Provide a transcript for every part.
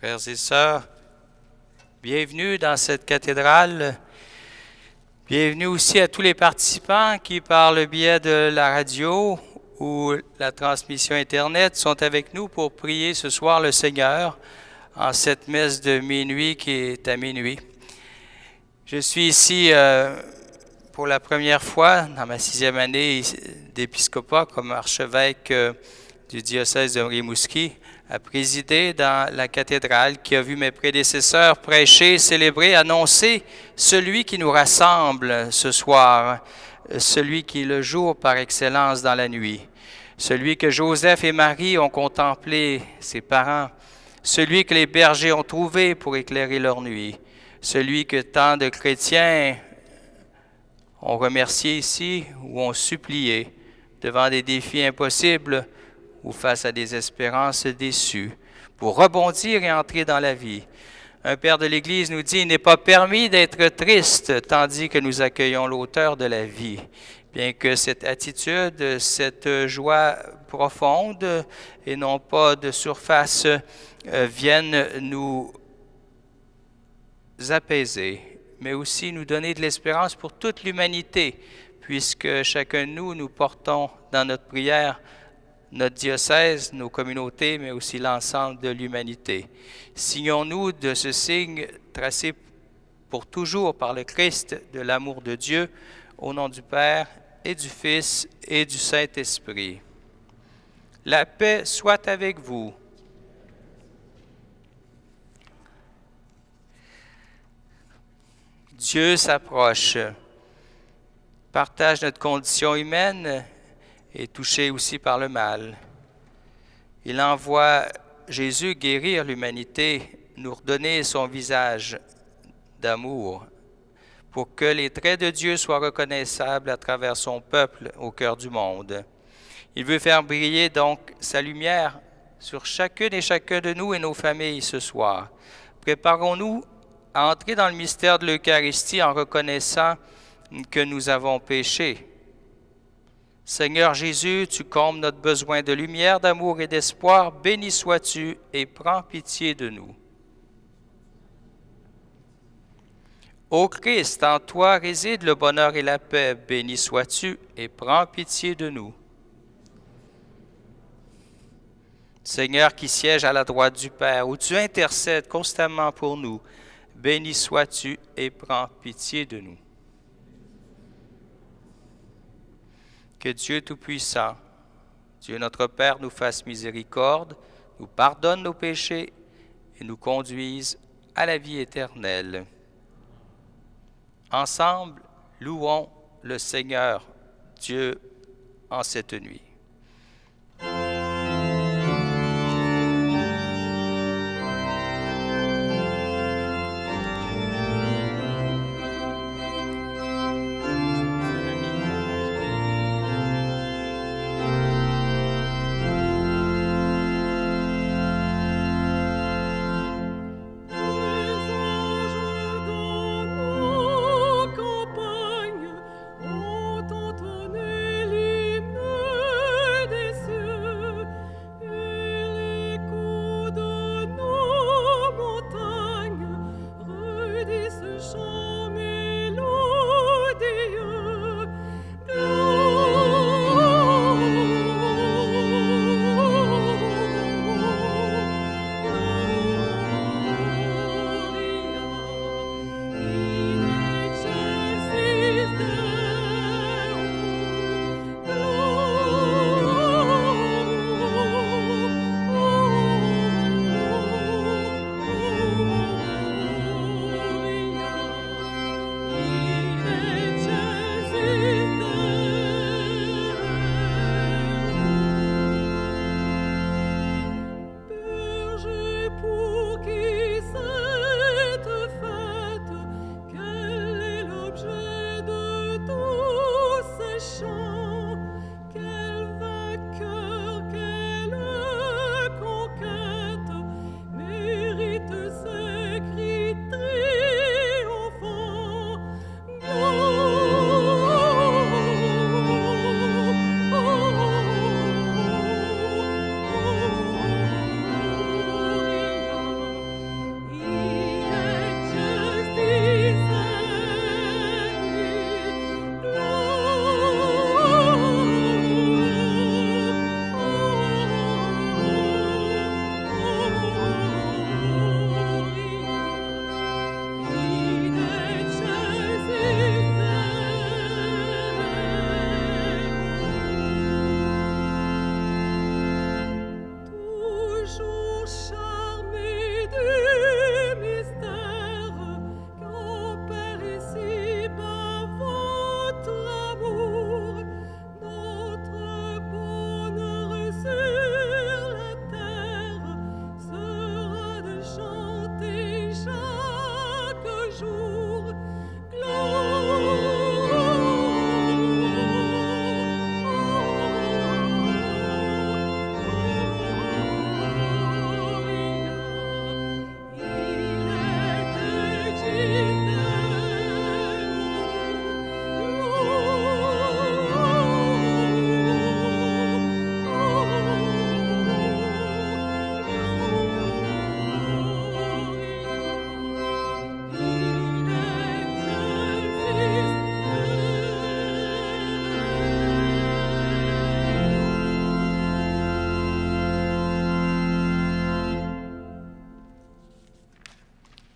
Frères et sœurs, bienvenue dans cette cathédrale. Bienvenue aussi à tous les participants qui, par le biais de la radio ou la transmission Internet, sont avec nous pour prier ce soir le Seigneur en cette messe de minuit qui est à minuit. Je suis ici pour la première fois dans ma 6e année d'épiscopat comme archevêque du diocèse de Rimouski, à présider dans la cathédrale qui a vu mes prédécesseurs prêcher, célébrer, annoncer celui qui nous rassemble ce soir, celui qui est le jour par excellence dans la nuit, celui que Joseph et Marie ont contemplé, ses parents, celui que les bergers ont trouvé pour éclairer leur nuit, celui que tant de chrétiens ont remercié ici ou ont supplié devant des défis impossibles ou face à des espérances déçues, pour rebondir et entrer dans la vie. Un père de l'Église nous dit « Il n'est pas permis d'être triste, tandis que nous accueillons l'auteur de la vie. » Bien que cette attitude, cette joie profonde et non pas de surface viennent nous apaiser, mais aussi nous donner de l'espérance pour toute l'humanité, puisque chacun de nous portons dans notre prière notre diocèse, nos communautés, mais aussi l'ensemble de l'humanité. Signons-nous de ce signe tracé pour toujours par le Christ de l'amour de Dieu, au nom du Père et du Fils et du Saint-Esprit. La paix soit avec vous. Dieu s'approche, partage notre condition humaine et touché aussi par le mal. Il envoie Jésus guérir l'humanité, nous redonner son visage d'amour, pour que les traits de Dieu soient reconnaissables à travers son peuple au cœur du monde. Il veut faire briller donc sa lumière sur chacune et chacun de nous et nos familles ce soir. Préparons-nous à entrer dans le mystère de l'Eucharistie en reconnaissant que nous avons péché. Seigneur Jésus, tu combles notre besoin de lumière, d'amour et d'espoir. Béni sois-tu et prends pitié de nous. Ô Christ, en toi réside le bonheur et la paix. Béni sois-tu et prends pitié de nous. Seigneur qui siège à la droite du Père, où tu intercèdes constamment pour nous, béni sois-tu et prends pitié de nous. Que Dieu Tout-Puissant, Dieu notre Père, nous fasse miséricorde, nous pardonne nos péchés et nous conduise à la vie éternelle. Ensemble, louons le Seigneur Dieu en cette nuit. Campagne, ont entonné l'hymne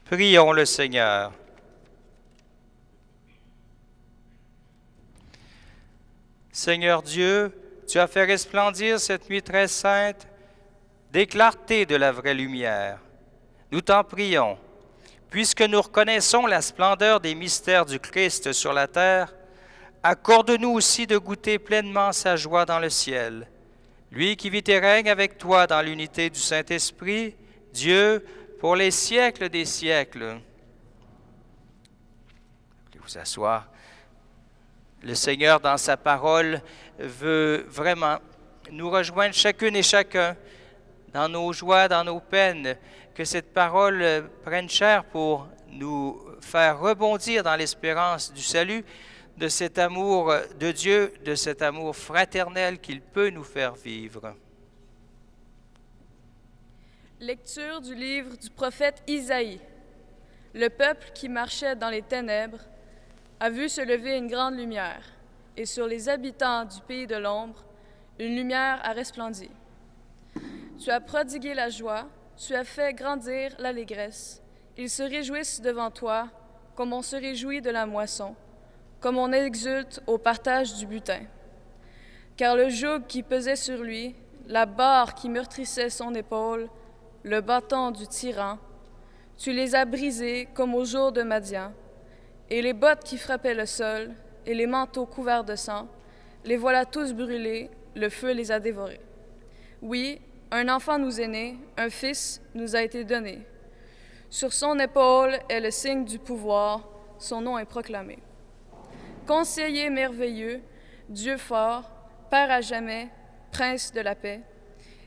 Prions le Seigneur. Seigneur Dieu, tu as fait resplendir cette nuit très sainte des clartés de la vraie lumière. Nous t'en prions, puisque nous reconnaissons la splendeur des mystères du Christ sur la terre, accorde-nous aussi de goûter pleinement sa joie dans le ciel. Lui qui vit et règne avec toi dans l'unité du Saint-Esprit, Dieu, pour les siècles des siècles. Veuillez vous asseoir. Le Seigneur, dans sa parole, veut vraiment nous rejoindre chacune et chacun dans nos joies, dans nos peines, que cette parole prenne chair pour nous faire rebondir dans l'espérance du salut, de cet amour de Dieu, de cet amour fraternel qu'il peut nous faire vivre. Lecture du livre du prophète Isaïe. Le peuple qui marchait dans les ténèbres a vu se lever une grande lumière, et sur les habitants du pays de l'ombre, une lumière a resplendi. Tu as prodigué la joie, tu as fait grandir l'allégresse. Ils se réjouissent devant toi, comme on se réjouit de la moisson, comme on exulte au partage du butin. Car le joug qui pesait sur lui, la barre qui meurtrissait son épaule, le bâton du tyran, tu les as brisés comme au jour de Madian, et les bottes qui frappaient le sol, et les manteaux couverts de sang, les voilà tous brûlés, le feu les a dévorés. Oui, un enfant nous est né, un fils nous a été donné. Sur son épaule est le signe du pouvoir, son nom est proclamé. Conseiller merveilleux, Dieu fort, Père à jamais, Prince de la paix,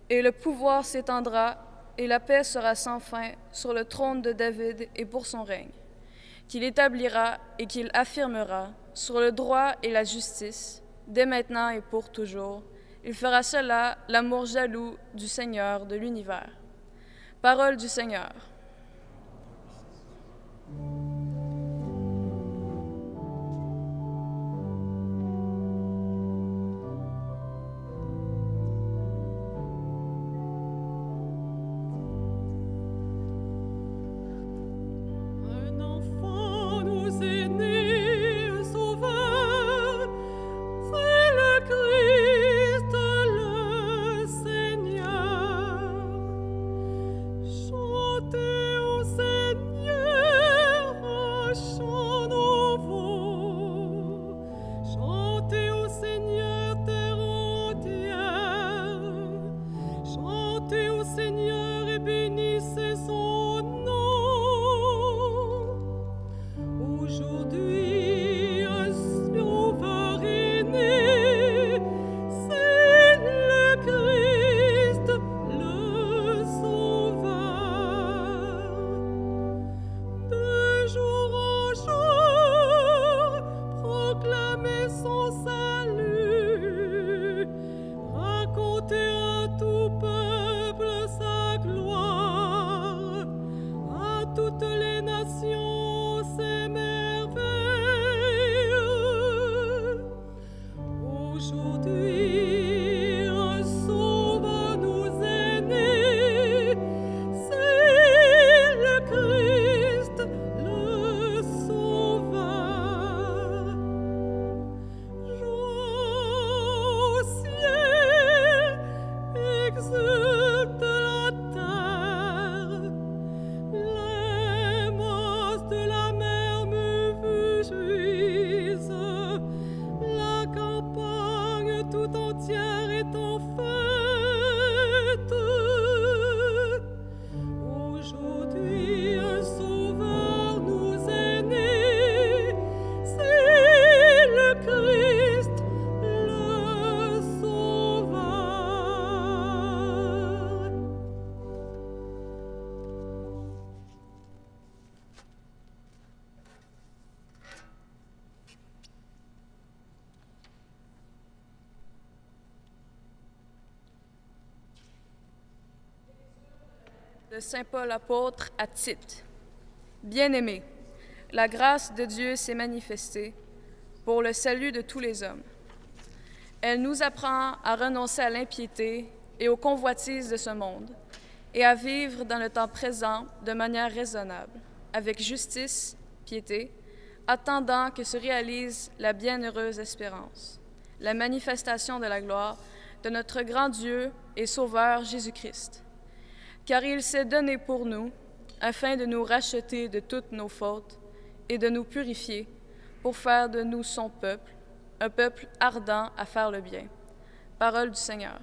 et le pouvoir s'étendra, et la paix sera sans fin sur le trône de David et pour son règne, qu'il établira et qu'il affirmera sur le droit et la justice, dès maintenant et pour toujours. Il fera cela, l'amour jaloux du Seigneur de l'univers. Parole du Seigneur. De Saint Paul apôtre à Tite. Bien-aimés, la grâce de Dieu s'est manifestée pour le salut de tous les hommes. Elle nous apprend à renoncer à l'impiété et aux convoitises de ce monde et à vivre dans le temps présent de manière raisonnable, avec justice, piété, attendant que se réalise la bienheureuse espérance, la manifestation de la gloire de notre grand Dieu et Sauveur Jésus-Christ. Car il s'est donné pour nous, afin de nous racheter de toutes nos fautes et de nous purifier, pour faire de nous son peuple, un peuple ardent à faire le bien. Parole du Seigneur.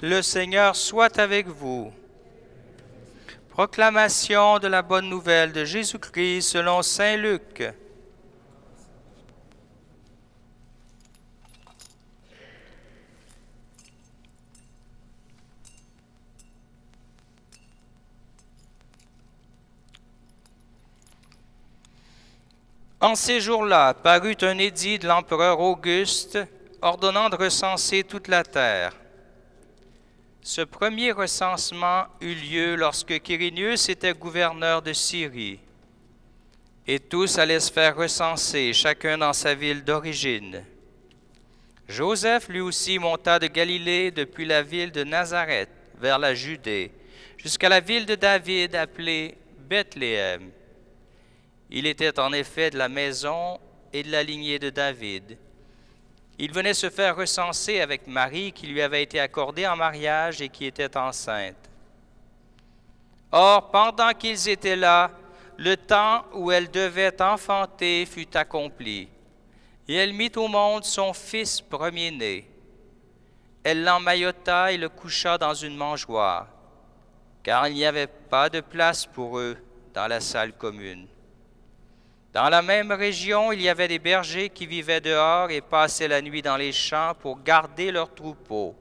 Le Seigneur soit avec vous. Proclamation de la bonne nouvelle de Jésus-Christ selon saint Luc. En ces jours-là, parut un édit de l'empereur Auguste ordonnant de recenser toute la terre. Ce premier recensement eut lieu lorsque Quirinius était gouverneur de Syrie. Et tous allaient se faire recenser, chacun dans sa ville d'origine. Joseph, lui aussi, monta de Galilée depuis la ville de Nazareth vers la Judée, jusqu'à la ville de David appelée Bethléem. Il était en effet de la maison et de la lignée de David. Il venait se faire recenser avec Marie qui lui avait été accordée en mariage et qui était enceinte. Or, pendant qu'ils étaient là, le temps où elle devait enfanter fut accompli, et elle mit au monde son fils premier-né. Elle l'emmaillota et le coucha dans une mangeoire, car il n'y avait pas de place pour eux dans la salle commune. Dans la même région, il y avait des bergers qui vivaient dehors et passaient la nuit dans les champs pour garder leurs troupeaux.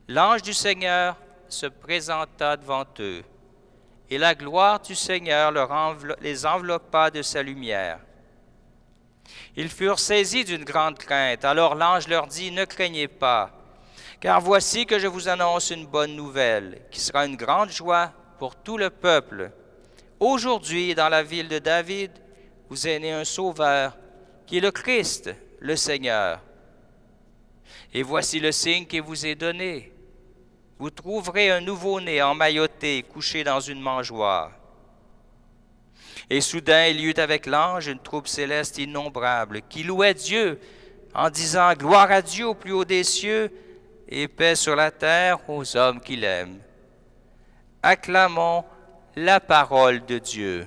L'ange du Seigneur se présenta devant eux, et la gloire du Seigneur les enveloppa de sa lumière. Ils furent saisis d'une grande crainte. Alors l'ange leur dit, « Ne craignez pas, car voici que je vous annonce une bonne nouvelle, qui sera une grande joie pour tout le peuple. Aujourd'hui, dans la ville de David, vous est né un Sauveur, qui est le Christ, le Seigneur. Et voici le signe qui vous est donné. Vous trouverez un nouveau-né emmailloté, couché dans une mangeoire. » Et soudain, il y eut avec l'ange une troupe céleste innombrable, qui louait Dieu, en disant « Gloire à Dieu au plus haut des cieux, et paix sur la terre aux hommes qu'il aime. » Acclamons la parole de Dieu.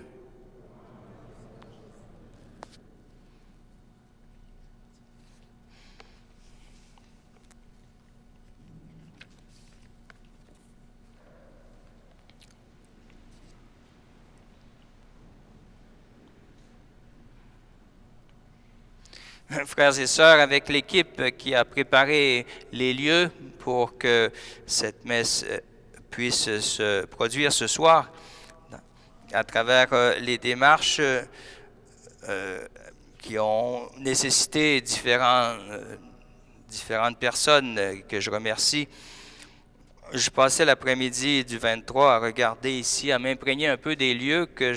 Frères et sœurs, avec l'équipe qui a préparé les lieux pour que cette messe puisse se produire ce soir, à travers les démarches qui ont nécessité différentes personnes que je remercie. Je passais l'après-midi du 23 à regarder ici, à m'imprégner un peu des lieux que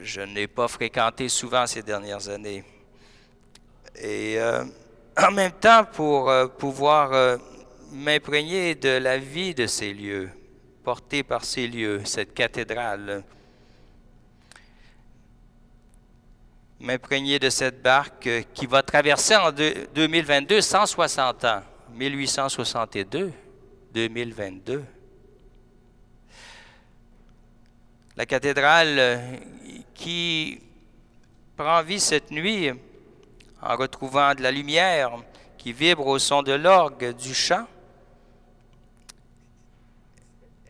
je n'ai pas fréquenté souvent ces dernières années. Et en même temps, pour pouvoir m'imprégner de la vie de ces lieux, portée par ces lieux, cette cathédrale, m'imprégner de cette barque qui va traverser en 2022 160 ans, 1862, 2022. La cathédrale qui prend vie cette nuit en retrouvant de la lumière qui vibre au son de l'orgue du chant.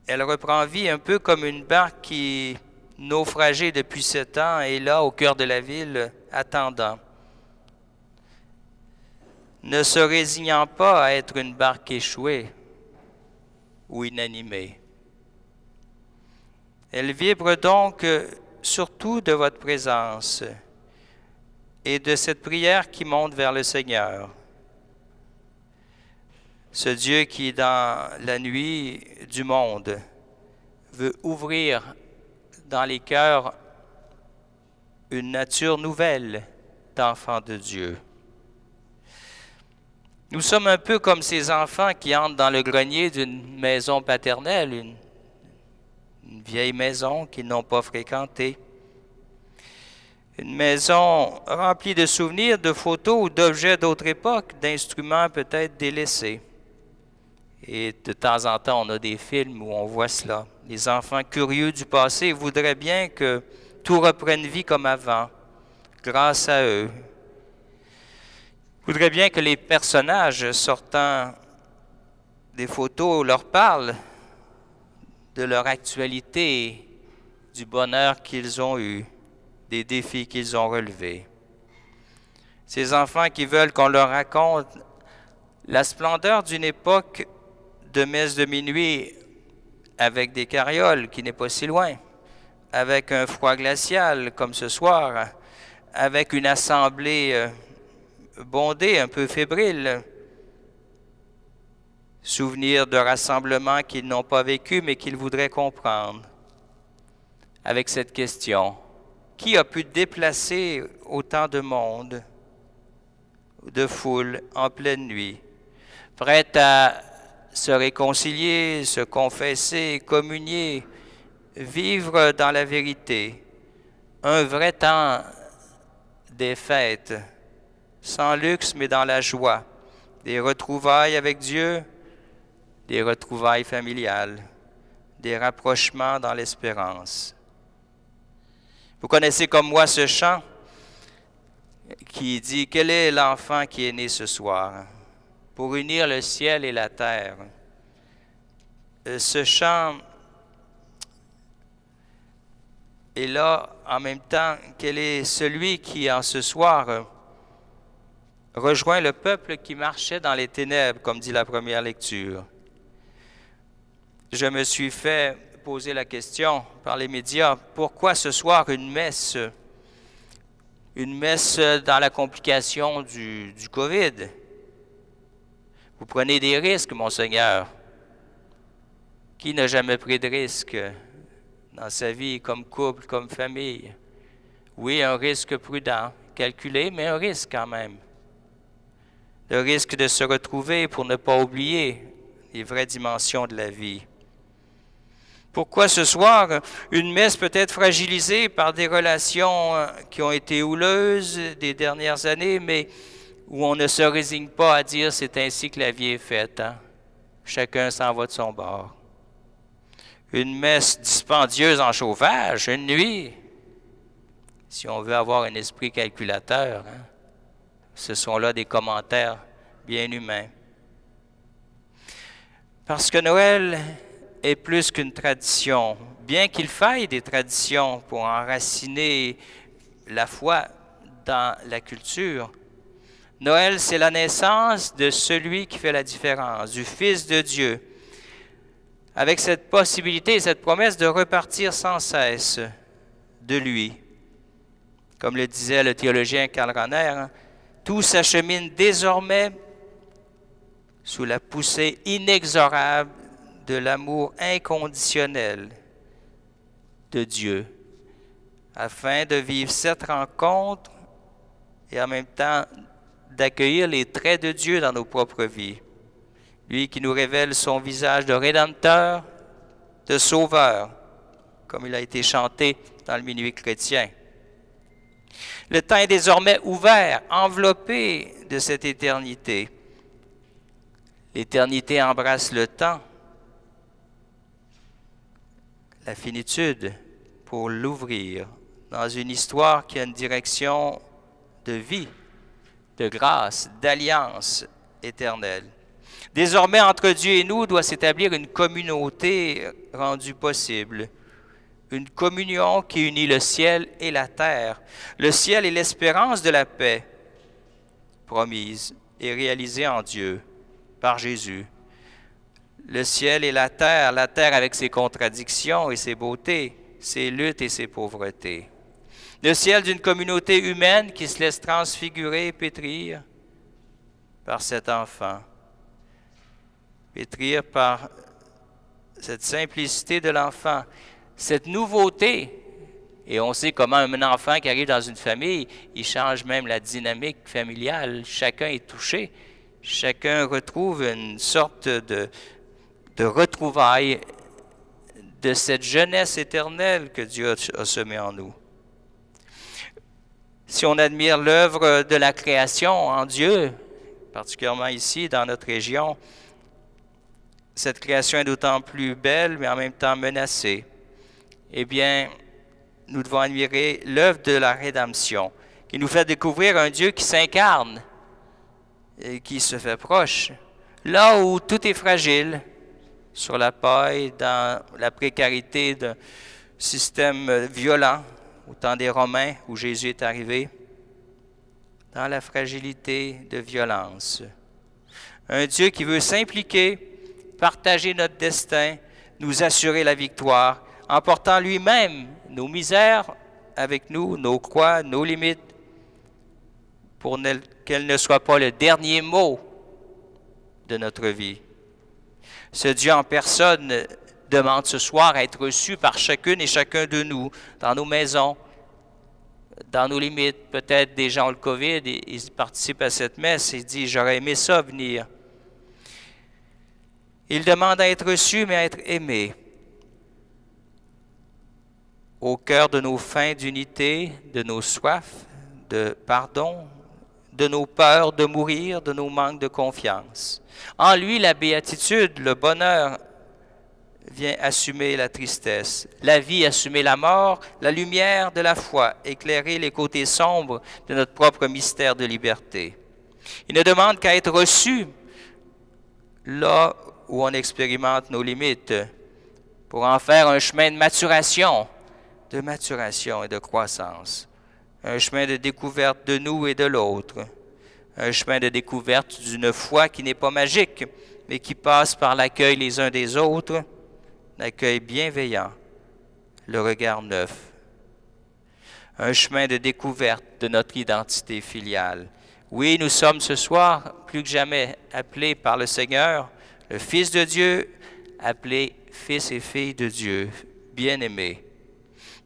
Elle reprend vie un peu comme une barque qui, naufragée depuis 7 ans, est là au cœur de la ville, attendant. Ne se résignant pas à être une barque échouée ou inanimée. Elle vibre donc surtout de votre présence et de cette prière qui monte vers le Seigneur. Ce Dieu qui, dans la nuit du monde, veut ouvrir dans les cœurs une nature nouvelle d'enfants de Dieu. Nous sommes un peu comme ces enfants qui entrent dans le grenier d'une maison paternelle, une vieille maison qu'ils n'ont pas fréquentée. Une maison remplie de souvenirs, de photos ou d'objets d'autres époques, d'instruments peut-être délaissés. Et de temps en temps, on a des films où on voit cela. Les enfants curieux du passé voudraient bien que tout reprenne vie comme avant, grâce à eux. Ils voudraient bien que les personnages sortant des photos leur parlent de leur actualité, du bonheur qu'ils ont eu, des défis qu'ils ont relevés. Ces enfants qui veulent qu'on leur raconte la splendeur d'une époque de messe de minuit avec des carrioles qui n'est pas si loin, avec un froid glacial comme ce soir, avec une assemblée bondée, un peu fébrile, souvenir de rassemblements qu'ils n'ont pas vécu mais qu'ils voudraient comprendre. Avec cette question, qui a pu déplacer autant de monde, de foule en pleine nuit, prête à se réconcilier, se confesser, communier, vivre dans la vérité, un vrai temps des fêtes, sans luxe mais dans la joie, des retrouvailles avec Dieu, des retrouvailles familiales, des rapprochements dans l'espérance. Vous connaissez comme moi ce chant qui dit « Quel est l'enfant qui est né ce soir pour unir le ciel et la terre ?» Ce chant est là en même temps. Quel est celui qui, en ce soir, rejoint le peuple qui marchait dans les ténèbres, comme dit la première lecture? Je me suis fait poser la question par les médias, pourquoi ce soir une messe dans la complication du COVID? Vous prenez des risques, Monseigneur. Qui n'a jamais pris de risque dans sa vie, comme couple, comme famille? Oui, un risque prudent, calculé, mais un risque quand même. Le risque de se retrouver pour ne pas oublier les vraies dimensions de la vie. Pourquoi ce soir, une messe peut être fragilisée par des relations qui ont été houleuses des dernières années, mais où on ne se résigne pas à dire c'est ainsi que la vie est faite. Hein? Chacun s'en va de son bord. Une messe dispendieuse en chauffage, une nuit, si on veut avoir un esprit calculateur, hein? Ce sont là des commentaires bien humains. Parce que Noël est plus qu'une tradition, bien qu'il faille des traditions pour enraciner la foi dans la culture. Noël, c'est la naissance de celui qui fait la différence, du Fils de Dieu, avec cette possibilité, cette promesse de repartir sans cesse de lui. Comme le disait le théologien Karl Rahner, tout s'achemine désormais sous la poussée inexorable de l'amour inconditionnel de Dieu afin de vivre cette rencontre et en même temps d'accueillir les traits de Dieu dans nos propres vies. Lui qui nous révèle son visage de Rédempteur, de Sauveur, comme il a été chanté dans le minuit chrétien. Le temps est désormais ouvert, enveloppé de cette éternité. L'éternité embrasse le temps, la finitude, pour l'ouvrir dans une histoire qui a une direction de vie, de grâce, d'alliance éternelle. Désormais, entre Dieu et nous doit s'établir une communauté rendue possible, une communion qui unit le ciel et la terre. Le ciel est l'espérance de la paix promise et réalisée en Dieu, par Jésus. Le ciel et la terre avec ses contradictions et ses beautés, ses luttes et ses pauvretés. Le ciel d'une communauté humaine qui se laisse transfigurer et pétrir par cet enfant. Pétrir par cette simplicité de l'enfant, cette nouveauté. Et on sait comment un enfant qui arrive dans une famille, il change même la dynamique familiale. Chacun est touché. Chacun retrouve une sorte de retrouvailles de cette jeunesse éternelle que Dieu a semée en nous. Si on admire l'œuvre de la création en Dieu, particulièrement ici dans notre région, cette création est d'autant plus belle, mais en même temps menacée. Eh bien, nous devons admirer l'œuvre de la rédemption, qui nous fait découvrir un Dieu qui s'incarne et qui se fait proche. Là où tout est fragile, sur la paille, dans la précarité d'un système violent, au temps des Romains où Jésus est arrivé, dans la fragilité de violence. Un Dieu qui veut s'impliquer, partager notre destin, nous assurer la victoire, en portant lui-même nos misères avec nous, nos croix, nos limites, pour qu'elles ne soient pas le dernier mot de notre vie. Ce Dieu en personne demande ce soir à être reçu par chacune et chacun de nous, dans nos maisons, dans nos limites. Peut-être des gens ont le COVID, ils participent à cette messe et disent « J'aurais aimé ça venir ». Il demande à être reçu, mais à être aimé. Au cœur de nos fins d'unité, de nos soifs, de pardon, de nos peurs de mourir, de nos manques de confiance. En lui, la béatitude, le bonheur vient assumer la tristesse, la vie assumer la mort, la lumière de la foi, éclairer les côtés sombres de notre propre mystère de liberté. Il ne demande qu'à être reçu là où on expérimente nos limites, pour en faire un chemin de maturation et de croissance, un chemin de découverte de nous et de l'autre, un chemin de découverte d'une foi qui n'est pas magique, mais qui passe par l'accueil les uns des autres, l'accueil bienveillant, le regard neuf, un chemin de découverte de notre identité filiale. Oui, nous sommes ce soir, plus que jamais, appelés par le Seigneur, le Fils de Dieu, appelés fils et filles de Dieu, bien-aimés.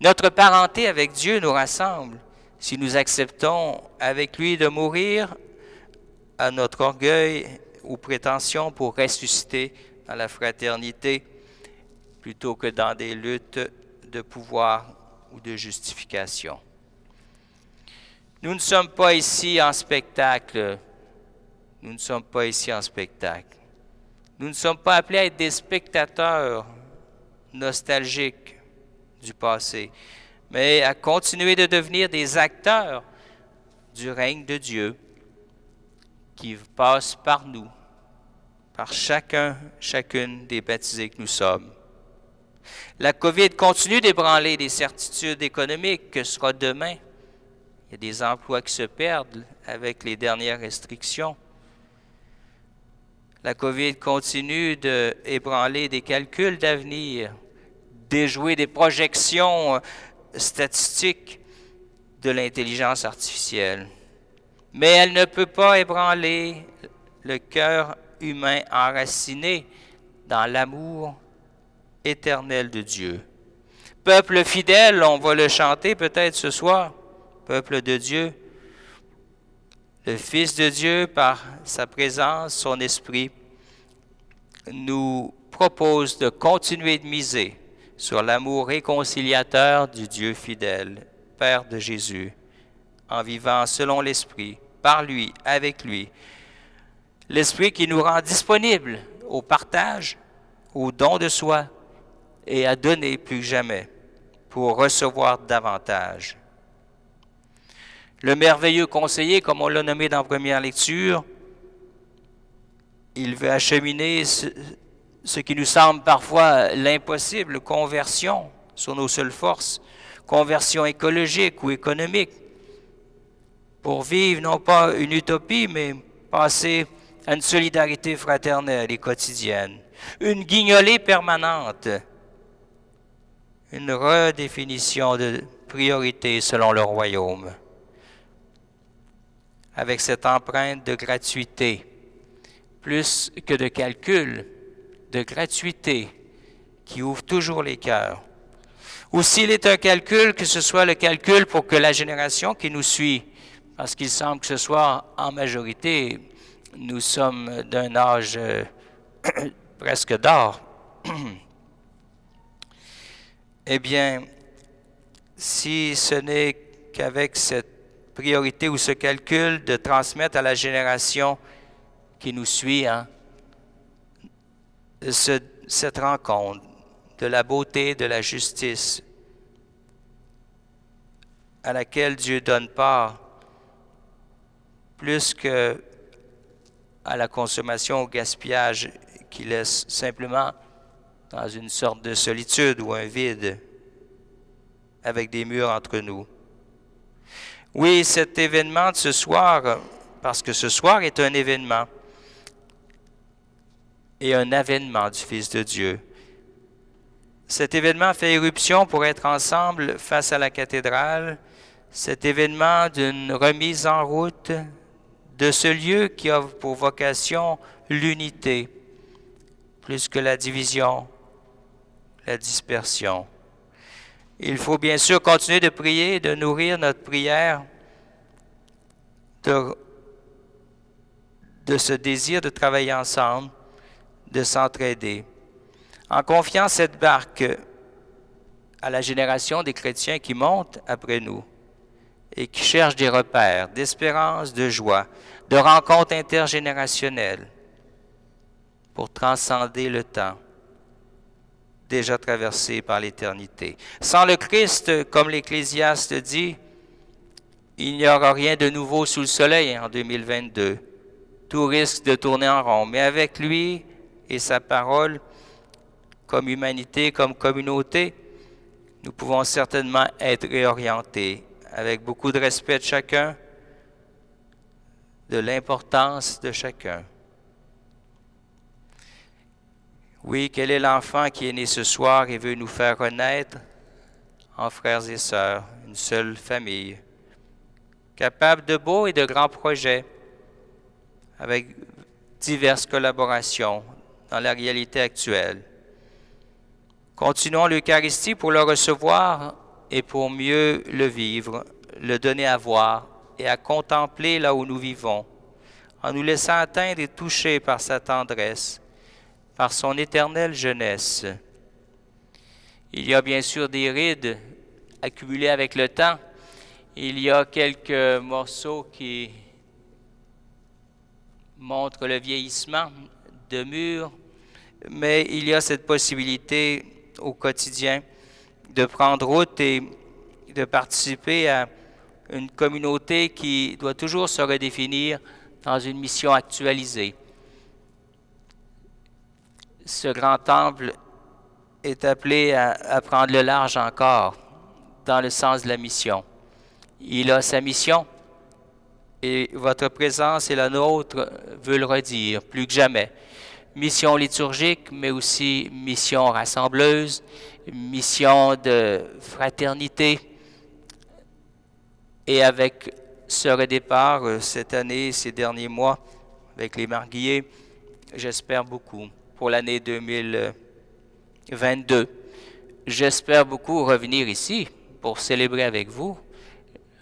Notre parenté avec Dieu nous rassemble. Si nous acceptons avec lui de mourir à notre orgueil ou prétentions pour ressusciter dans la fraternité, plutôt que dans des luttes de pouvoir ou de justification. Nous ne sommes pas ici en spectacle. Nous ne sommes pas ici en spectacle. Nous ne sommes pas appelés à être des spectateurs nostalgiques du passé, mais à continuer de devenir des acteurs du règne de Dieu qui passe par nous, par chacune des baptisés que nous sommes. La COVID continue d'ébranler les certitudes économiques que sera demain. Il y a des emplois qui se perdent avec les dernières restrictions. La COVID continue d'ébranler des calculs d'avenir, déjouer des projections statistiques de l'intelligence artificielle. Mais elle ne peut pas ébranler le cœur humain enraciné dans l'amour éternel de Dieu. Peuple fidèle, on va le chanter peut-être ce soir, peuple de Dieu. Le Fils de Dieu, par sa présence, son esprit, nous propose de continuer de miser sur l'amour réconciliateur du Dieu fidèle, Père de Jésus, en vivant selon l'Esprit, par lui, avec lui. L'Esprit qui nous rend disponibles au partage, au don de soi et à donner plus que jamais pour recevoir davantage. Le merveilleux conseiller, comme on l'a nommé dans la première lecture, il veut acheminer ce qui nous semble parfois l'impossible, conversion sur nos seules forces, conversion écologique ou économique, pour vivre non pas une utopie, mais passer à une solidarité fraternelle et quotidienne, une guignolée permanente, une redéfinition de priorité selon le royaume, avec cette empreinte de gratuité, plus que de calcul, de gratuité qui ouvre toujours les cœurs. Ou s'il est un calcul, que ce soit le calcul pour que la génération qui nous suit, parce qu'il semble que ce soit en majorité, nous sommes d'un âge presque d'or. Eh bien, si ce n'est qu'avec cette priorité ou ce calcul de transmettre à la génération qui nous suit cette rencontre de la beauté, de la justice à laquelle Dieu donne part plus que à la consommation, au gaspillage qui laisse simplement dans une sorte de solitude ou un vide avec des murs entre nous. Oui, cet événement de ce soir, parce que ce soir est un événement et un avènement du Fils de Dieu. Cet événement fait éruption pour être ensemble face à la cathédrale, cet événement d'une remise en route de ce lieu qui a pour vocation l'unité, plus que la division, la dispersion. Il faut bien sûr continuer de prier, de nourrir notre prière de ce désir de travailler ensemble, de s'entraider. En confiant cette barque à la génération des chrétiens qui montent après nous et qui cherchent des repères d'espérance, de joie, de rencontres intergénérationnelles pour transcender le temps déjà traversé par l'éternité. Sans le Christ, comme l'Ecclésiaste dit, il n'y aura rien de nouveau sous le soleil en 2022. Tout risque de tourner en rond. Mais avec lui et sa parole, comme humanité, comme communauté, nous pouvons certainement être réorientés avec beaucoup de respect de chacun, de l'importance de chacun. Oui, quel est l'enfant qui est né ce soir et veut nous faire renaître en frères et sœurs, une seule famille, capable de beaux et de grands projets, avec diverses collaborations dans la réalité actuelle. Continuons l'Eucharistie pour le recevoir et pour mieux le vivre, le donner à voir et à contempler là où nous vivons, en nous laissant atteindre et toucher par sa tendresse, par son éternelle jeunesse. Il y a bien sûr des rides accumulées avec le temps. Il y a quelques morceaux qui montrent le vieillissement de murs, mais il y a cette possibilité au quotidien de prendre route et de participer à une communauté qui doit toujours se redéfinir dans une mission actualisée. Ce grand temple est appelé à prendre le large encore dans le sens de la mission. Il a sa mission et votre présence et la nôtre veut le redire plus que jamais. Mission liturgique, mais aussi mission rassembleuse, mission de fraternité. Et avec ce redépart cette année, ces derniers mois, avec les Marguillés, j'espère beaucoup pour l'année 2022. j'espère beaucoup revenir ici pour célébrer avec vous,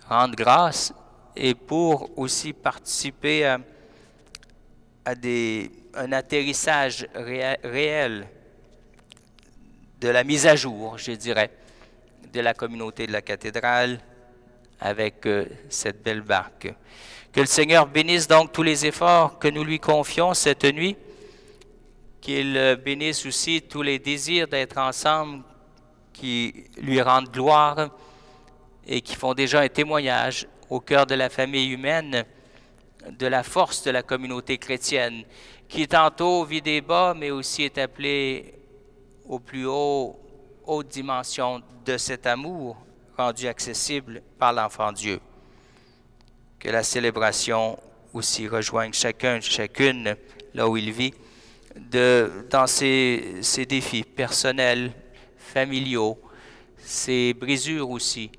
rendre grâce et pour aussi participer à un atterrissage réel de la mise à jour, je dirais, de la communauté de la cathédrale avec cette belle barque. Que le Seigneur bénisse donc tous les efforts que nous lui confions cette nuit, qu'il bénisse aussi tous les désirs d'être ensemble qui lui rendent gloire et qui font déjà un témoignage au cœur de la famille humaine de la force de la communauté chrétienne, qui tantôt vit des bas, mais aussi est appelée aux plus hautes dimensions de cet amour rendu accessible par l'enfant Dieu. Que la célébration aussi rejoigne chacune, là où il vit, dans ses défis personnels, familiaux, ses brisures aussi,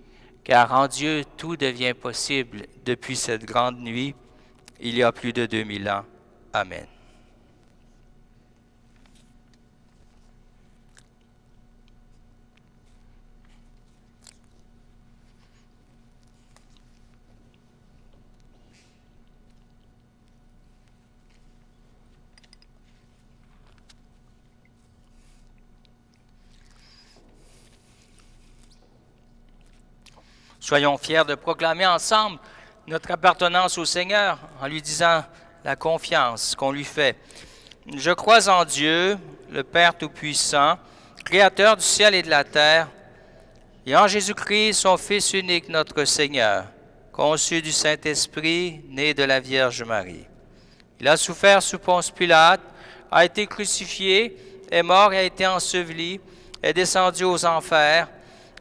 car en Dieu, tout devient possible depuis cette grande nuit, il y a plus de 2000 ans. Amen. Soyons fiers de proclamer ensemble notre appartenance au Seigneur en lui disant la confiance qu'on lui fait. Je crois en Dieu, le Père Tout-Puissant, Créateur du ciel et de la terre, et en Jésus-Christ, son Fils unique, notre Seigneur, conçu du Saint-Esprit, né de la Vierge Marie. Il a souffert sous Ponce Pilate, a été crucifié, est mort et a été enseveli, est descendu aux enfers.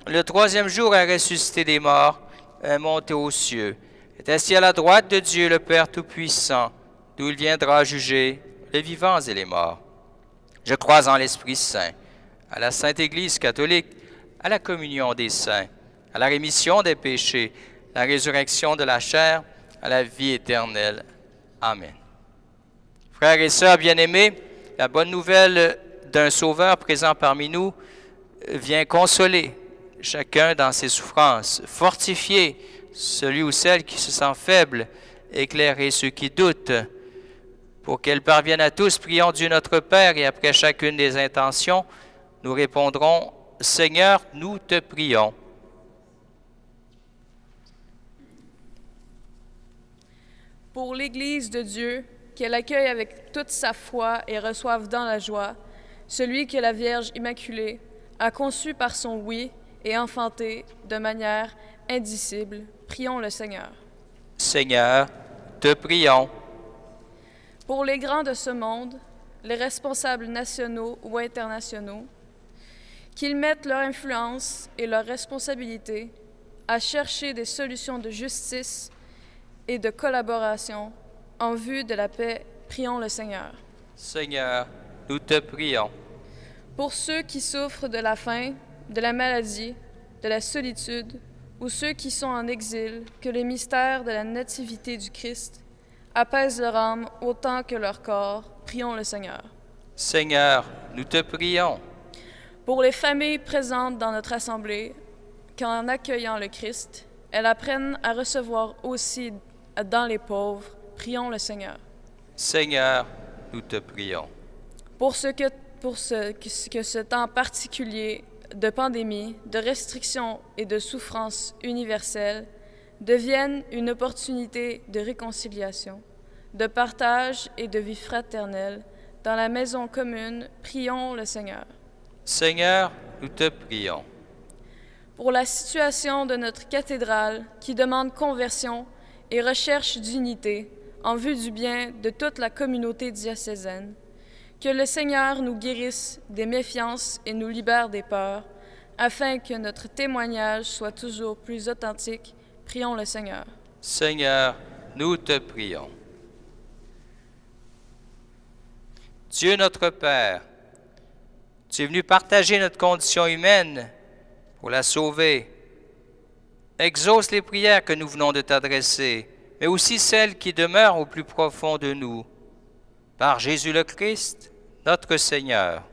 Le troisième jour est ressuscité des morts, est monté aux cieux, est assis à la droite de Dieu, le Père Tout-Puissant, d'où il viendra juger les vivants et les morts. Je crois en l'Esprit Saint, à la Sainte Église catholique, à la communion des saints, à la rémission des péchés, à la résurrection de la chair, à la vie éternelle. Amen. Frères et sœurs bien-aimés, la bonne nouvelle d'un Sauveur présent parmi nous vient consoler chacun dans ses souffrances, fortifier celui ou celle qui se sent faible, éclairer ceux qui doutent. Pour qu'elle parvienne à tous, prions Dieu notre Père et après chacune des intentions, nous répondrons « Seigneur, nous te prions ». Pour l'Église de Dieu, qu'elle accueille avec toute sa foi et reçoive dans la joie celui que la Vierge Immaculée a conçu par son oui et enfanté de manière indicible. Prions le Seigneur. Seigneur, te prions. Pour les grands de ce monde, les responsables nationaux ou internationaux, qu'ils mettent leur influence et leur responsabilité à chercher des solutions de justice et de collaboration en vue de la paix, prions le Seigneur. Seigneur, nous te prions. Pour ceux qui souffrent de la faim, de la maladie, de la solitude, ou ceux qui sont en exil, que les mystères de la nativité du Christ apaisent leur âme autant que leur corps, prions le Seigneur. Seigneur, nous te prions. Pour les familles présentes dans notre assemblée, qu'en accueillant le Christ, elles apprennent à recevoir aussi dans les pauvres, prions le Seigneur. Seigneur, nous te prions. Pour ce temps particulier de pandémie, de restrictions et de souffrances universelles devienne une opportunité de réconciliation, de partage et de vie fraternelle dans la maison commune, prions le Seigneur. Seigneur, nous te prions. Pour la situation de notre cathédrale qui demande conversion et recherche d'unité en vue du bien de toute la communauté diocésaine, que le Seigneur nous guérisse des méfiances et nous libère des peurs, afin que notre témoignage soit toujours plus authentique. Prions le Seigneur. Seigneur, nous te prions. Dieu notre Père, tu es venu partager notre condition humaine pour la sauver. Exauce les prières que nous venons de t'adresser, mais aussi celles qui demeurent au plus profond de nous. Par Jésus le Christ, notre Seigneur.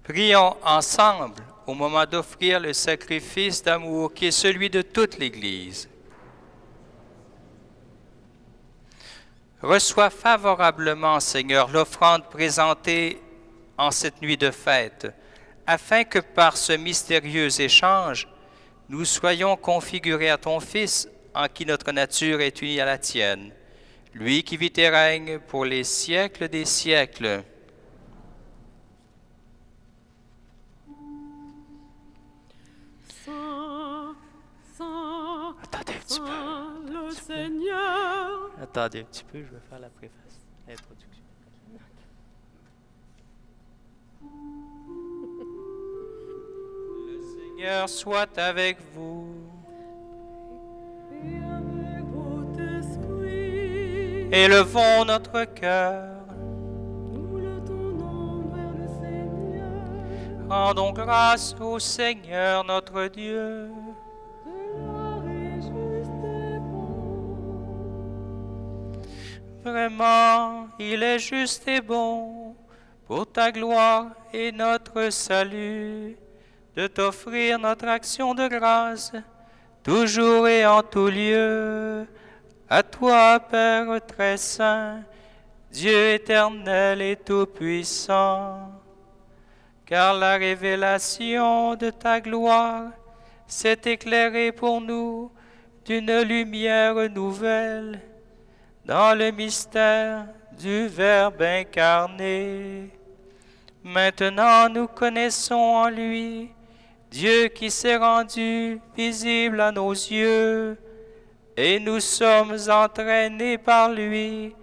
Prions ensemble au moment d'offrir le sacrifice d'amour qui est celui de toute l'Église. Reçois favorablement, Seigneur, l'offrande présentée en cette nuit de fête, afin que par ce mystérieux échange, nous soyons configurés à ton Fils, en qui notre nature est unie à la tienne, lui qui vit et règne pour les siècles des siècles. Attendez un petit peu. Le Seigneur. Attendez un petit peu, je vais faire la préface, l'introduction. Le Seigneur soit avec vous. Et avec votre esprit. Élevons notre cœur. Nous le tournons vers le Seigneur. Rendons grâce au Seigneur notre Dieu. Gloire et juste et bon. Vraiment, il est juste et bon, pour ta gloire et notre salut, de t'offrir notre action de grâce, toujours et en tout lieu. À toi, Père très saint, Dieu éternel et tout-puissant, car la révélation de ta gloire s'est éclairée pour nous d'une lumière nouvelle dans le mystère du Verbe incarné. Maintenant nous connaissons en lui Dieu qui s'est rendu visible à nos yeux, et nous sommes entraînés par lui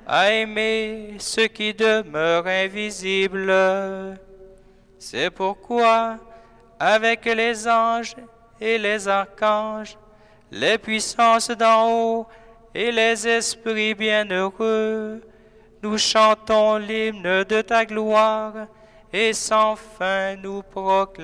à aimer ce qui demeure invisible. C'est pourquoi, avec les anges et les archanges, les puissances d'en haut et les esprits bienheureux, nous chantons l'hymne de ta gloire et sans fin nous proclamons.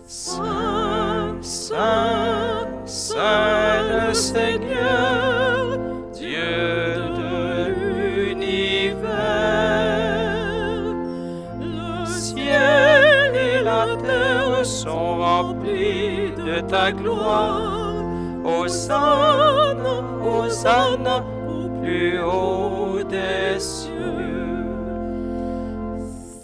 Saint, Saint, Saint le Seigneur, Dieu de l'univers. Le ciel et la terre sont remplis de ta gloire. Hosanna, Hosanna, au plus haut des cieux.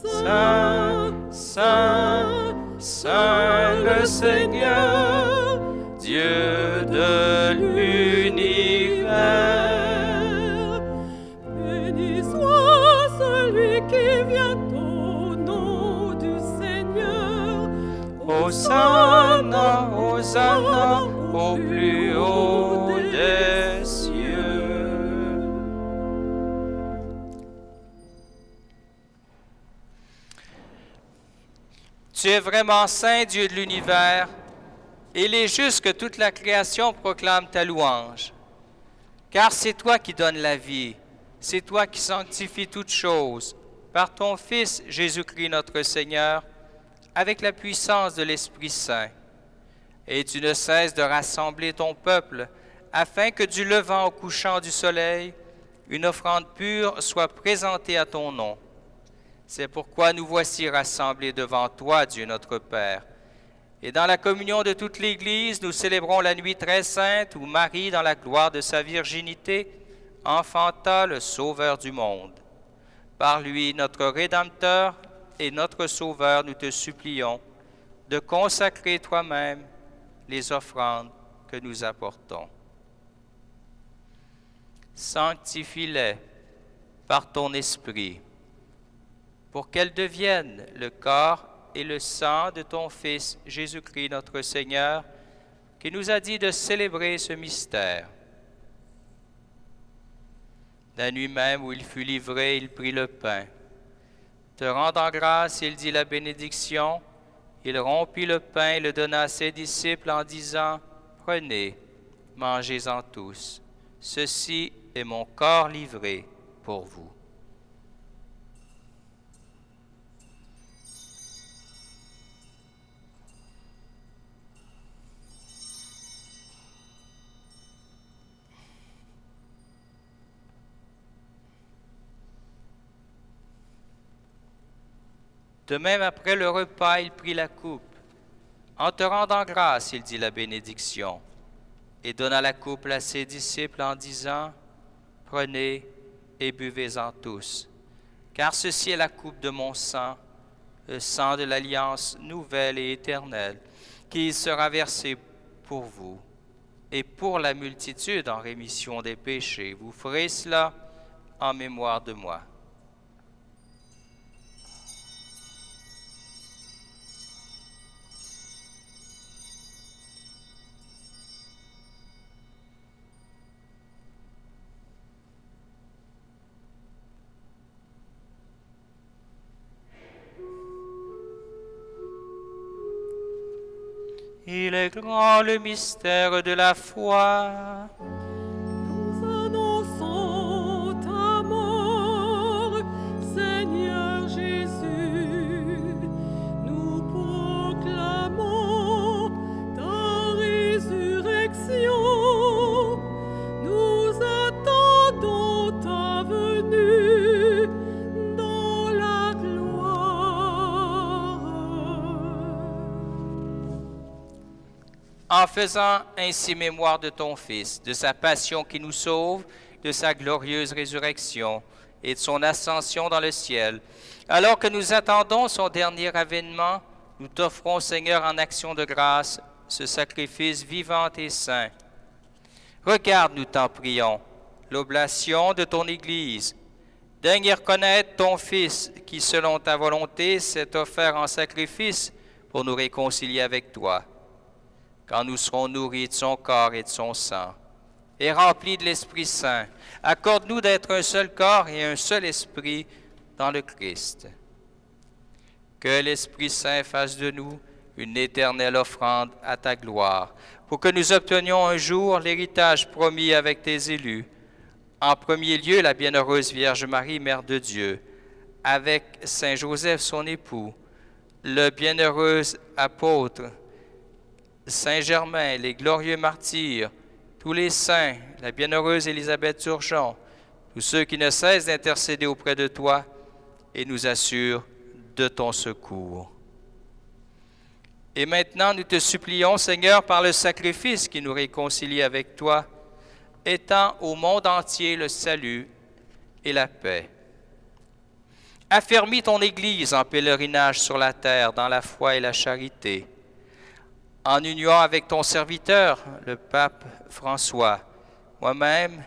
Saint, Saint, Saint le Seigneur, Dieu de l'univers. Béni soit celui qui vient au nom du Seigneur. Hosanna, Hosanna, au plus haut des cieux. Tu es vraiment saint, Dieu de l'univers, et il est juste que toute la création proclame ta louange. Car c'est toi qui donnes la vie, c'est toi qui sanctifies toutes choses, par ton Fils Jésus-Christ notre Seigneur, avec la puissance de l'Esprit Saint. Et tu ne cesses de rassembler ton peuple, afin que du levant au couchant du soleil, une offrande pure soit présentée à ton nom. C'est pourquoi nous voici rassemblés devant toi, Dieu notre Père. Et dans la communion de toute l'Église, nous célébrons la nuit très sainte où Marie, dans la gloire de sa virginité, enfanta le Sauveur du monde. Par lui, notre Rédempteur et notre Sauveur, nous te supplions de consacrer toi-même les offrandes que nous apportons. Sanctifie-les par ton Esprit, pour qu'elles deviennent le corps et le sang de ton Fils Jésus-Christ notre Seigneur, qui nous a dit de célébrer ce mystère. La nuit même où il fut livré, il prit le pain. Te rendant grâce, il dit la bénédiction. Il rompit le pain et le donna à ses disciples en disant, « Prenez, mangez-en tous. Ceci est mon corps livré pour vous. » De même, après le repas, il prit la coupe. En te rendant grâce, il dit la bénédiction, et donna la coupe à ses disciples en disant, « Prenez et buvez-en tous, car ceci est la coupe de mon sang, le sang de l'alliance nouvelle et éternelle, qui sera versé pour vous et pour la multitude en rémission des péchés. Vous ferez cela en mémoire de moi. » Il est grand le mystère de la foi. Nous annonçons ta mort, Seigneur Jésus. Nous proclamons ta résurrection. Nous attendons ta venue dans la gloire. En faisant ainsi mémoire de ton Fils, de sa passion qui nous sauve, de sa glorieuse résurrection et de son ascension dans le ciel, alors que nous attendons son dernier avènement, nous t'offrons, Seigneur, en action de grâce, ce sacrifice vivant et saint. Regarde, nous t'en prions, l'oblation de ton Église. Daigne y reconnaître ton Fils, qui, selon ta volonté, s'est offert en sacrifice pour nous réconcilier avec toi. Quand nous serons nourris de son corps et de son sang, et remplis de l'Esprit Saint, accorde-nous d'être un seul corps et un seul esprit dans le Christ. Que l'Esprit Saint fasse de nous une éternelle offrande à ta gloire, pour que nous obtenions un jour l'héritage promis avec tes élus. En premier lieu, la bienheureuse Vierge Marie, Mère de Dieu, avec Saint Joseph, son époux, le bienheureux apôtre, Saint Germain, les glorieux martyrs, tous les saints, la bienheureuse Élisabeth Turgeon, tous ceux qui ne cessent d'intercéder auprès de toi et nous assurent de ton secours. Et maintenant, nous te supplions, Seigneur, par le sacrifice qui nous réconcilie avec toi, étends au monde entier le salut et la paix. Affermis ton Église en pèlerinage sur la terre dans la foi et la charité, en union avec ton serviteur, le pape François, moi-même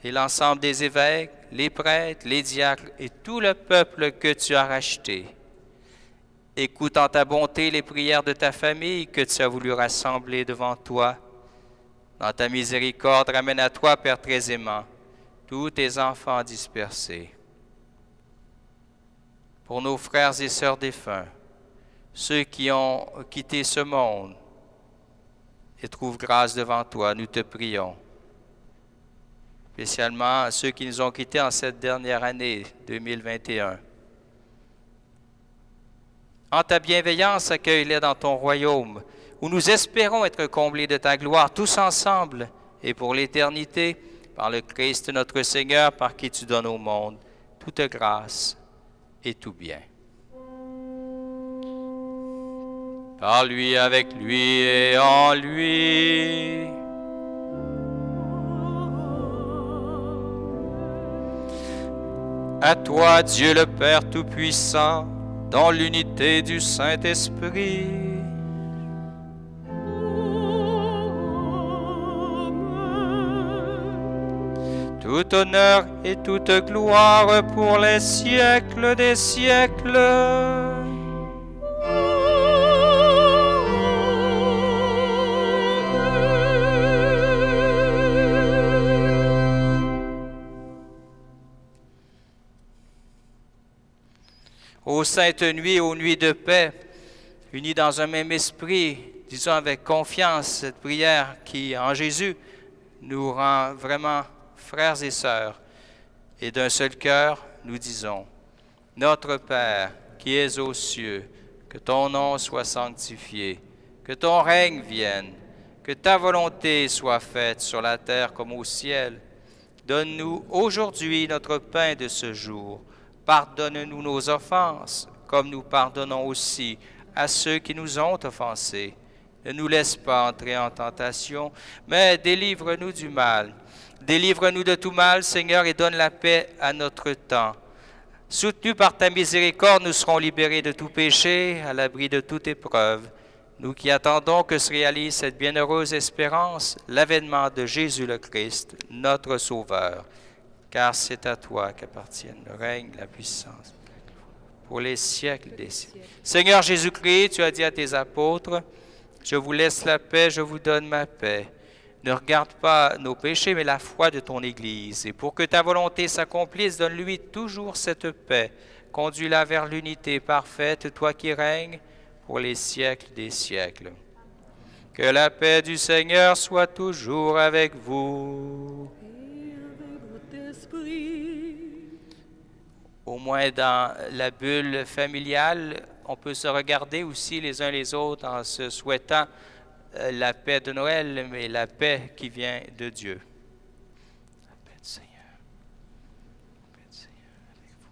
et l'ensemble des évêques, les prêtres, les diacres et tout le peuple que tu as racheté. Écoute en ta bonté les prières de ta famille que tu as voulu rassembler devant toi. Dans ta miséricorde, ramène à toi, Père très aimant, tous tes enfants dispersés. Pour nos frères et sœurs défunts, ceux qui ont quitté ce monde, et trouve grâce devant toi, nous te prions. Spécialement à ceux qui nous ont quittés en cette dernière année 2021. En ta bienveillance, accueille-les dans ton royaume, où nous espérons être comblés de ta gloire, tous ensemble, et pour l'éternité, par le Christ notre Seigneur, par qui tu donnes au monde toute grâce et tout bien. Par lui, avec lui et en lui. À toi, Dieu le Père Tout-Puissant, dans l'unité du Saint-Esprit, tout honneur et toute gloire pour les siècles des siècles. Ô sainte nuit, ô nuit de paix, unis dans un même esprit, disons avec confiance cette prière qui, en Jésus, nous rend vraiment frères et sœurs. Et d'un seul cœur, nous disons, Notre Père, qui es aux cieux, que ton nom soit sanctifié, que ton règne vienne, que ta volonté soit faite sur la terre comme au ciel. Donne-nous aujourd'hui notre pain de ce jour. Pardonne-nous nos offenses, comme nous pardonnons aussi à ceux qui nous ont offensés. Ne nous laisse pas entrer en tentation, mais délivre-nous du mal. Délivre-nous de tout mal, Seigneur, et donne la paix à notre temps. Soutenus par ta miséricorde, nous serons libérés de tout péché, à l'abri de toute épreuve. Nous qui attendons que se réalise cette bienheureuse espérance, l'avènement de Jésus le Christ, notre Sauveur. Car c'est à toi qu'appartiennent le règne, la puissance, pour les siècles des siècles. Seigneur Jésus-Christ, tu as dit à tes apôtres, « Je vous laisse la paix, je vous donne ma paix. » Ne regarde pas nos péchés, mais la foi de ton Église. Et pour que ta volonté s'accomplisse, donne-lui toujours cette paix. Conduis-la vers l'unité parfaite, toi qui règnes pour les siècles des siècles. Que la paix du Seigneur soit toujours avec vous. Et avec votre esprit. Au moins dans la bulle familiale, on peut se regarder aussi les uns les autres en se souhaitant la paix de Noël, mais la paix qui vient de Dieu. La paix du Seigneur. La paix du Seigneur avec vous.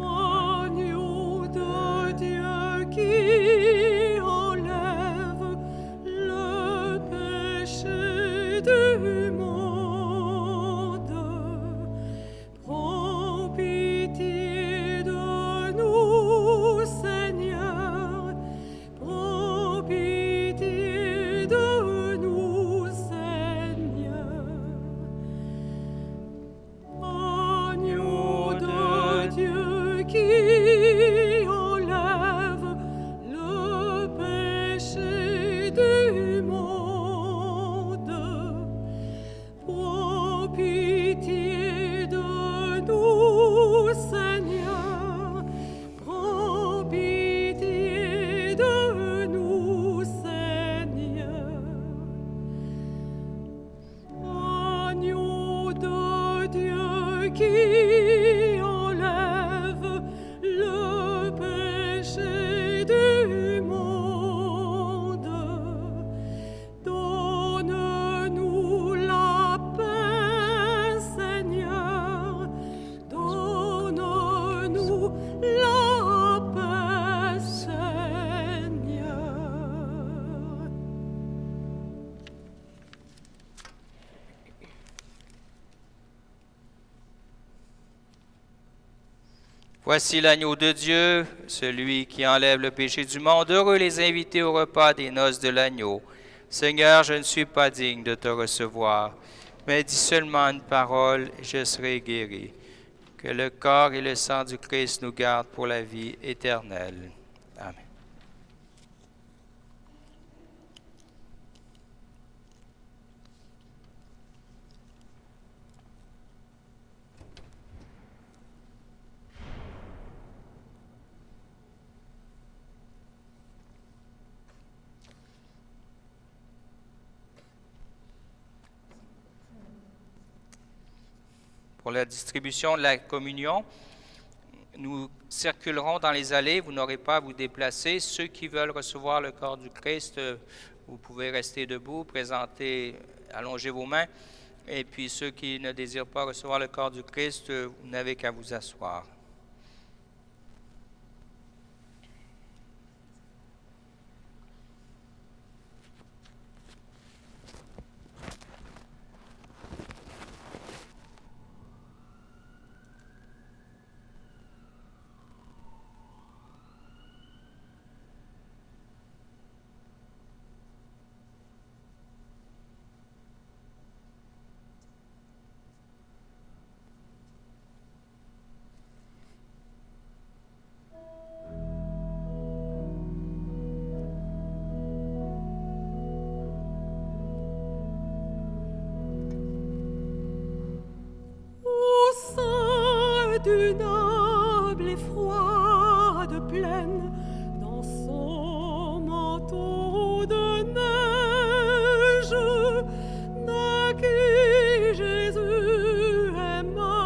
Agneau de Dieu qui enlève le péché du monde, prends pitié de nous, Seigneur, prends pitié de nous, Seigneur. Agneau de Dieu qui enlève le péché du monde, prends pitié de nous, Seigneur, prends pitié de nous, Seigneur. Agneau de Dieu qui enlève le péché du monde, donne-nous la paix, Seigneur, donne-nous la paix, Seigneur. Voici l'agneau de Dieu, celui qui enlève le péché du monde. Heureux les invités au repas des noces de l'agneau. Seigneur, je ne suis pas digne de te recevoir, mais dis seulement une parole et je serai guéri. Que le corps et le sang du Christ nous gardent pour la vie éternelle. Amen. Pour la distribution de la communion, nous circulerons dans les allées, vous n'aurez pas à vous déplacer. Ceux qui veulent recevoir le corps du Christ, vous pouvez rester debout, présenter, allonger vos mains. Et puis ceux qui ne désirent pas recevoir le corps du Christ, vous n'avez qu'à vous asseoir. Du noble et froide plaine, dans son manteau de neige, naquit Jésus est mort.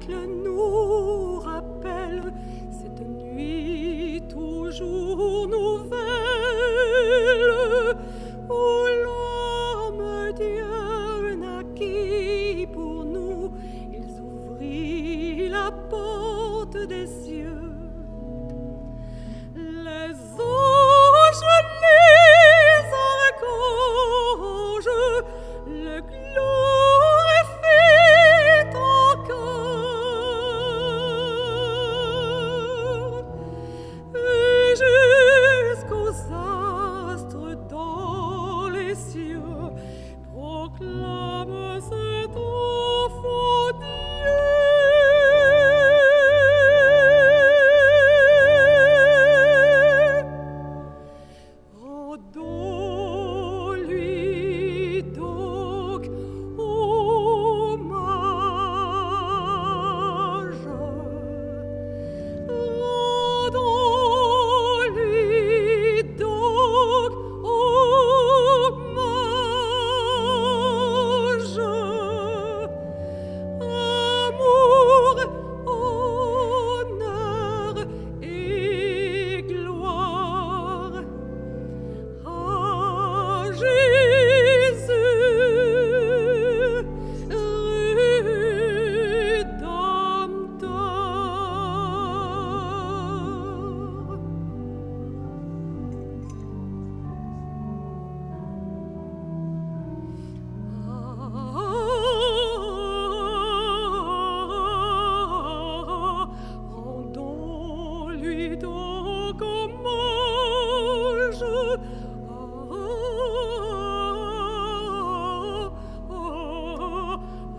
siècles nous rappelle cette nuit toujours nouvelle où l'homme Dieu naquit pour nous. Ils ouvrit la porte des cieux. Les anges, les archanges, le glorifient encore. Et jusqu'aux astres dans les cieux proclament cet enfant Dieu. Rendons-lui donc hommage. Rendons-lui donc hommage. Amour, honneur et gloire à Jésus, Rédempteur. Rendons-lui donc hommage.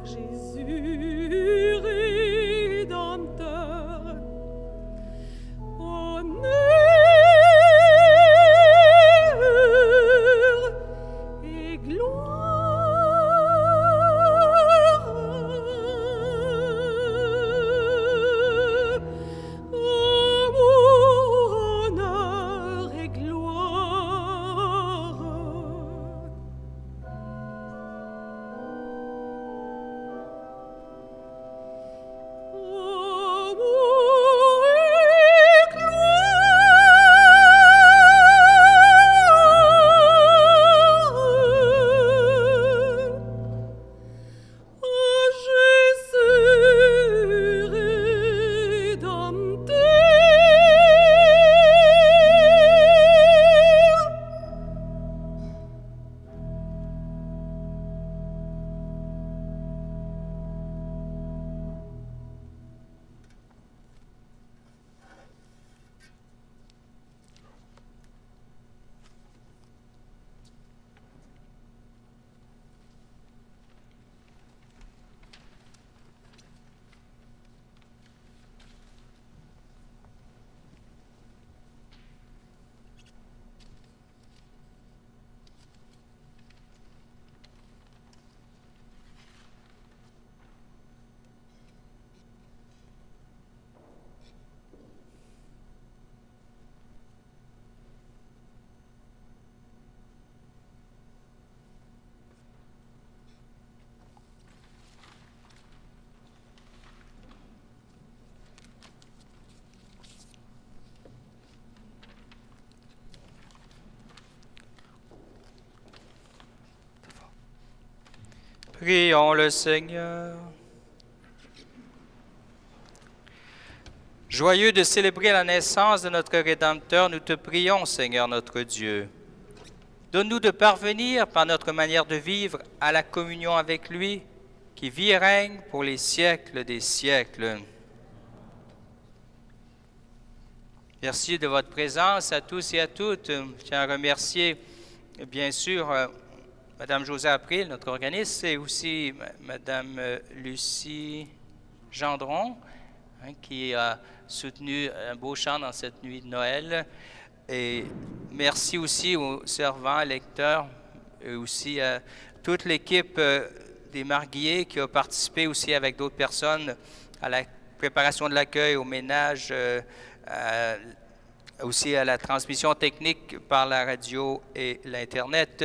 Jésus Rédempteur. Honneur et gloire. Amour, honneur et gloire. Amour et gloire à Jésus Prions le Seigneur. Joyeux de célébrer la naissance de notre Rédempteur, nous te prions, Seigneur notre Dieu. Donne-nous de parvenir, par notre manière de vivre, à la communion avec lui, qui vit et règne pour les siècles des siècles. Merci de votre présence à tous et à toutes. Je tiens à remercier, bien sûr, Madame Josée April, notre organiste, et aussi Madame Lucie Gendron, qui a soutenu un beau chant dans cette nuit de Noël. Et merci aussi aux servants, lecteurs, et aussi à toute l'équipe des Marguilliers qui a participé aussi avec d'autres personnes à la préparation de l'accueil, au ménage, aussi à la transmission technique par la radio et l'Internet.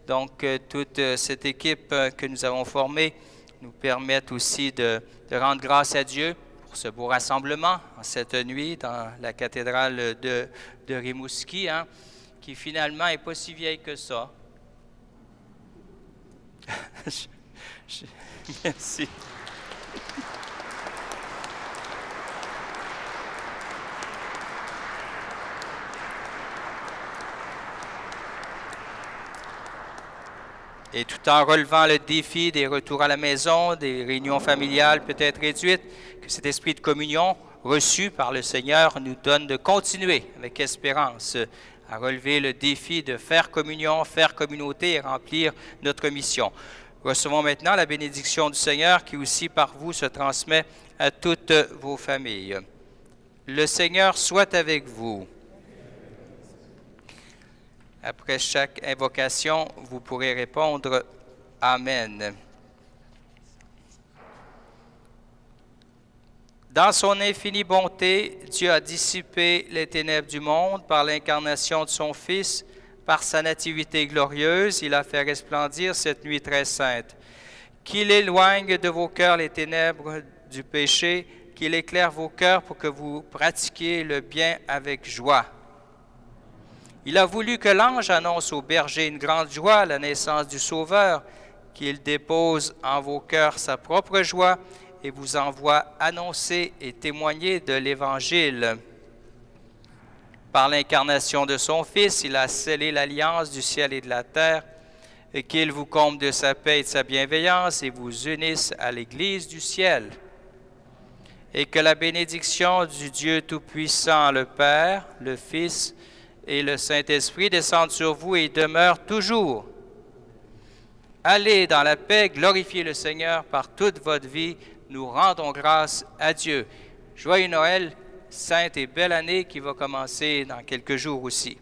Donc, toute cette équipe que nous avons formée nous permettent aussi de rendre grâce à Dieu pour ce beau rassemblement en cette nuit dans la cathédrale de Rimouski, hein, qui finalement n'est pas si vieille que ça. Merci. Et tout en relevant le défi des retours à la maison, des réunions familiales peut-être réduites, que cet esprit de communion reçu par le Seigneur nous donne de continuer avec espérance à relever le défi de faire communion, faire communauté et remplir notre mission. Recevons maintenant la bénédiction du Seigneur qui aussi par vous se transmet à toutes vos familles. Le Seigneur soit avec vous. Après chaque invocation, vous pourrez répondre « Amen ». Dans son infinie bonté, Dieu a dissipé les ténèbres du monde par l'incarnation de son Fils. Par sa nativité glorieuse, il a fait resplendir cette nuit très sainte. Qu'il éloigne de vos cœurs les ténèbres du péché, qu'il éclaire vos cœurs pour que vous pratiquiez le bien avec joie. Il a voulu que l'ange annonce aux bergers une grande joie, la naissance du Sauveur, qu'il dépose en vos cœurs sa propre joie et vous envoie annoncer et témoigner de l'Évangile. Par l'incarnation de son Fils, il a scellé l'alliance du ciel et de la terre, et qu'il vous comble de sa paix et de sa bienveillance et vous unisse à l'Église du ciel. Et que la bénédiction du Dieu Tout-Puissant, le Père, le Fils et le Saint-Esprit descendent sur vous et demeurent toujours. Allez dans la paix, glorifiez le Seigneur par toute votre vie. Nous rendons grâce à Dieu. Joyeux Noël, sainte et belle année qui va commencer dans quelques jours aussi.